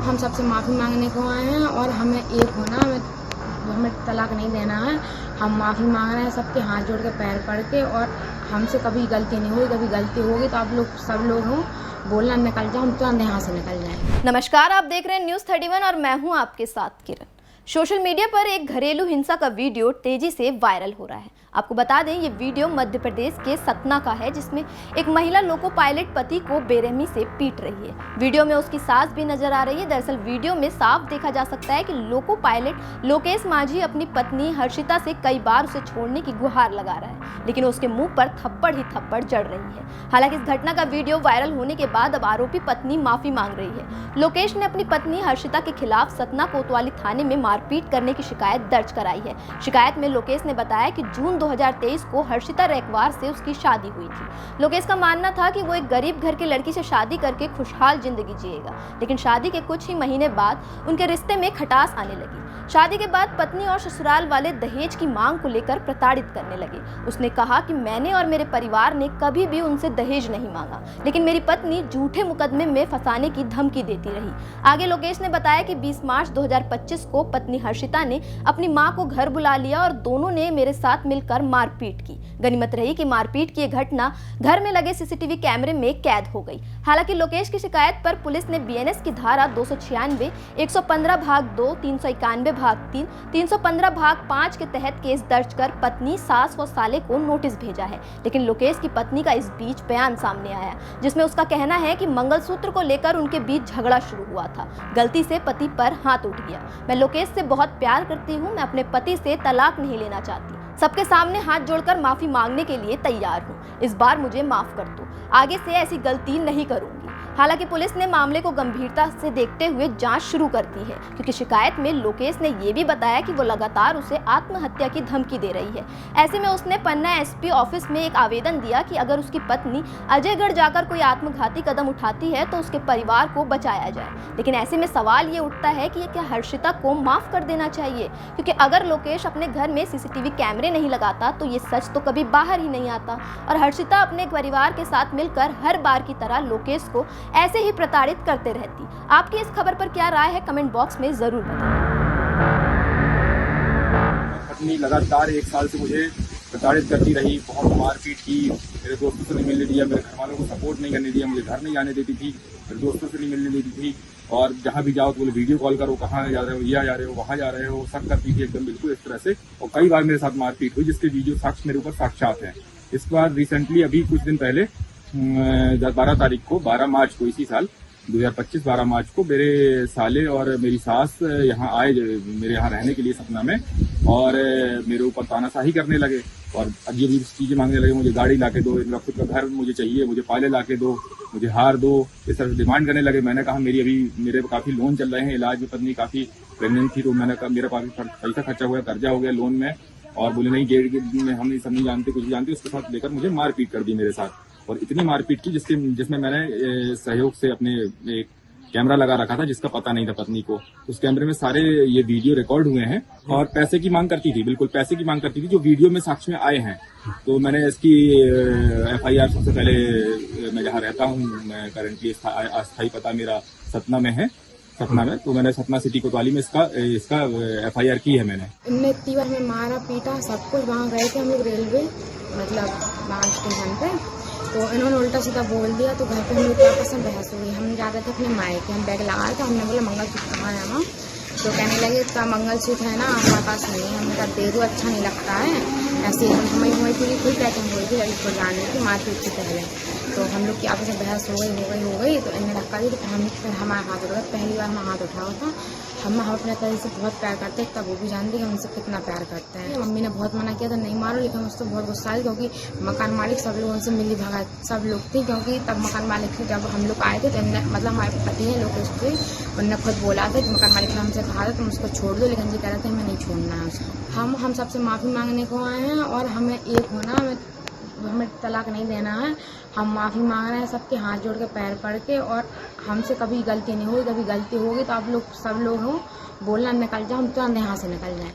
हम सबसे माफ़ी मांगने को आए हैं और हमें एक होना, हमें तलाक नहीं देना है। हम माफ़ी मांग रहे हैं सबके हाथ जोड़ के पैर पड़ के, और हमसे कभी गलती नहीं हुई, कभी गलती होगी तो आप लोग सब लोग हों बोलना निकल जाओ, हम तुरंत यहाँ से निकल जाएं। नमस्कार, आप देख रहे हैं न्यूज़ 31 और मैं हूँ आपके साथ किरण। सोशल मीडिया पर एक घरेलू हिंसा का वीडियो तेजी से वायरल हो रहा है। आपको बता दें, ये वीडियो मध्य प्रदेश के सतना का है, जिसमें एक महिला लोको पायलट पति को बेरहमी से पीट रही है। वीडियो में उसकी सास भी नजर आ रही है। दरअसल वीडियो में साफ देखा जा सकता है कि लोको पायलट लोकेश माझी अपनी पत्नी हर्षिता से कई बार उसे छोड़ने की गुहार लगा रहा है, लेकिन उसके मुंह पर थप्पड़ ही थप्पड़ जड़ रही है। हालांकि इस घटना का वीडियो वायरल होने के बाद अब आरोपी पत्नी माफी मांग रही है। लोकेश ने अपनी पत्नी हर्षिता के खिलाफ सतना कोतवाली थाने में मारपीट करने की शिकायत दर्ज कराई है। शिकायत में लोकेश ने बताया कि जून 2023 को हर्षिता रैकवार से उसकी शादी हुई थी। लोकेश का मानना था कि वो एक गरीब घर की लड़की से शादी करके खुशहाल जिंदगी जिएगा, लेकिन शादी के कुछ ही महीने बाद उनके रिश्ते में खटास आने लगी। शादी के बाद पत्नी और ससुराल वाले दहेज की मांग को लेकर प्रताड़ित करने लगे। उसने कहा कि मैंने और मेरे परिवार ने कभी भी उनसे दहेज नहीं मांगा, लेकिन मेरी पत्नी झूठे मुकदमे में फंसाने की धमकी देती रही। आगे लोकेश ने बताया कि 20 मार्च 2025 को पत्नी हर्षिता ने अपनी मां को घर बुला लिया और दोनों ने मेरे साथ मिलकर मारपीट की। गनीमत रही कि मारपीट की यह घटना घर में लगे सीसीटीवी कैमरे में कैद हो गई। हालांकि लोकेश की शिकायत पर पुलिस ने बीएनएस की धारा 296, 115 भाग 2, 391 भाग 3, 315 भाग 5 के तहत केस दर्ज कर पत्नी, सास व साले को नोटिस भेजा है। लेकिन लोकेश की पत्नी का इस बीच बयान सामने आया, जिसमें उसका कहना है कि मंगलसूत्र को लेकर उनके बीच झगड़ा शुरू हुआ था। गलती से पति पर हाथ उठ गया। मैं लोकेश से बहुत प्यार करती हूँ, मैं अपने पति से तलाक नहीं लेना चाहती। सबके सामने हाथ जोड़कर माफी मांगने के लिए तैयार हूँ। इस बार मुझे माफ कर दो, आगे से ऐसी गलती नहीं करूंगी। हालांकि पुलिस ने मामले को गंभीरता से देखते हुए जांच शुरू कर दी है, क्योंकि शिकायत में लोकेश ने यह भी बताया कि वो लगातार उसे आत्महत्या की धमकी दे रही है। ऐसे में उसने पन्ना एसपी ऑफिस में एक आवेदन दिया कि अगर उसकी पत्नी अजयगढ़ जाकर कोई आत्मघाती कदम उठाती है तो उसके परिवार को बचाया जाए। लेकिन ऐसे में सवाल ये उठता है कि क्या हर्षिता को माफ कर देना चाहिए, क्योंकि अगर लोकेश अपने घर में सीसीटीवी कैमरे नहीं लगाता तो ये सच तो कभी बाहर ही नहीं आता, और हर्षिता अपने परिवार के साथ मिलकर हर बार की तरह लोकेश को ऐसे ही प्रताड़ित करते रहती। आपकी इस खबर पर क्या राय है, कमेंट बॉक्स में जरूर बताएं। पत्नी लगातार 1 साल से मुझे प्रताड़ित करती रही, बहुत मारपीट की, मेरे दोस्तों से नहीं मिलने दिया, मेरे घर वालों को सपोर्ट नहीं करने दिया, मुझे घर नहीं जाने देती थी, मेरे दोस्तों से नहीं मिलने देती थी, और जहाँ भी जाओ तो बोले वीडियो कॉल करो, कहाँ जा रहे हो, यहाँ जा रहे हो, वहाँ जा रहे हो, सब करती थी एकदम बिल्कुल इस तरह से। और कई बार मेरे साथ मारपीट हुई, जिसके वीडियो साक्ष्य मेरे ऊपर साक्षात है। इस बार रिसेंटली अभी कुछ दिन पहले 12 तारीख को, 12 मार्च को, इसी साल 2025 12 मार्च को मेरे साले और मेरी सास यहाँ आए मेरे यहाँ रहने के लिए सतना में, और मेरे ऊपर तानाशाही करने लगे और अजीब अजीब चीजें मांगने लगे। मुझे गाड़ी लाके दो, मेरा खुद का घर मुझे चाहिए, मुझे पाले लाके दो, मुझे हार दो, इस तरह से डिमांड करने लगे। मैंने कहा मेरे काफी लोन चल रहे हैं, इलाज में पत्नी काफी प्रेगनेंट थी, तो मैंने कहा मेरा काफी पैसा खर्चा हुआ, कर्जा हो गया लोन में, और बोले नहीं गेट में हम सब नहीं जानते, कुछ जानते। उसके साथ लेकर मुझे मारपीट कर दी मेरे साथ, और इतनी मारपीट की जिसमें मैंने सहयोग से अपने एक कैमरा लगा रखा था, जिसका पता नहीं था पत्नी को। उस कैमरे में सारे ये वीडियो रिकॉर्ड हुए हैं, और पैसे की मांग करती थी, बिल्कुल पैसे की मांग करती थी, जो वीडियो में साक्ष्य में आए हैं। तो मैंने इसकी FIR सबसे पहले, मैं जहाँ रहता हूँ, मैं करंटली अस्थायी पता मेरा सतना में है, सतना में, तो मैंने सतना सिटी कोतवाली में इसका FIR की है मैंने। इनने इतनी बार में मारा पीटा सब कुछ। वहाँ गए थे हम लोग रेलवे, मतलब वहाँ स्टेशन पे, तो इन्होंने उल्टा सीधा बोल दिया। तो घर पे हम लोग क्या पसंद बहस हुई। हम जा रहे थे अपने मायके, हम बैग लगा रहे थे, हमने बोला मंगलसूत्र कहाँ है वहाँ, तो कहने लगे इतना मंगलसूत्र है ना हमारे पास नहीं है। हमने कहा दे दो, अच्छा नहीं लगता है ऐसे। हमारी पूरी फुल पैकिंग हुई थी लड़की को जाने की मारपीट से पहले। तो हम लोग की आपस में बहस हो गई, तो इन्हें धक्का दी, तो फिर हमारा हाथ उठ गया। पहली बार हमारा हाथ उठाया था। हम अपने तरह से बहुत प्यार करते हैं, तब वो भी जानते कि हम उनसे कितना प्यार करते हैं। मम्मी ने बहुत मना किया था नहीं मारो, लेकिन मुझसे बहुत गुस्सा आई, क्योंकि मकान मालिक सब लोगों से मिली भगा सब लोग थे। क्योंकि तब मकान मालिक से जब हम लोग आए थे तो मतलब हमारे पति हैं लोकेश थे, उनने खुद बोला था कि मकान मालिक ने हमसे कहा था तुम उसको छोड़ दो, लेकिन जी कह रहे थे हमें नहीं छोड़ना है उसको। हम सबसे माफ़ी मांगने को आए हैं और हमें एक होना, हमें तलाक नहीं देना है। हम माफ़ी मांग रहे हैं सबके हाथ जोड़ के पैर पड़ के, और हमसे कभी गलती नहीं हुई, कभी गलती होगी तो आप लोग सब लोग हों बोलना निकल जाओ, हम तुरंत यहाँ से निकल जाएं।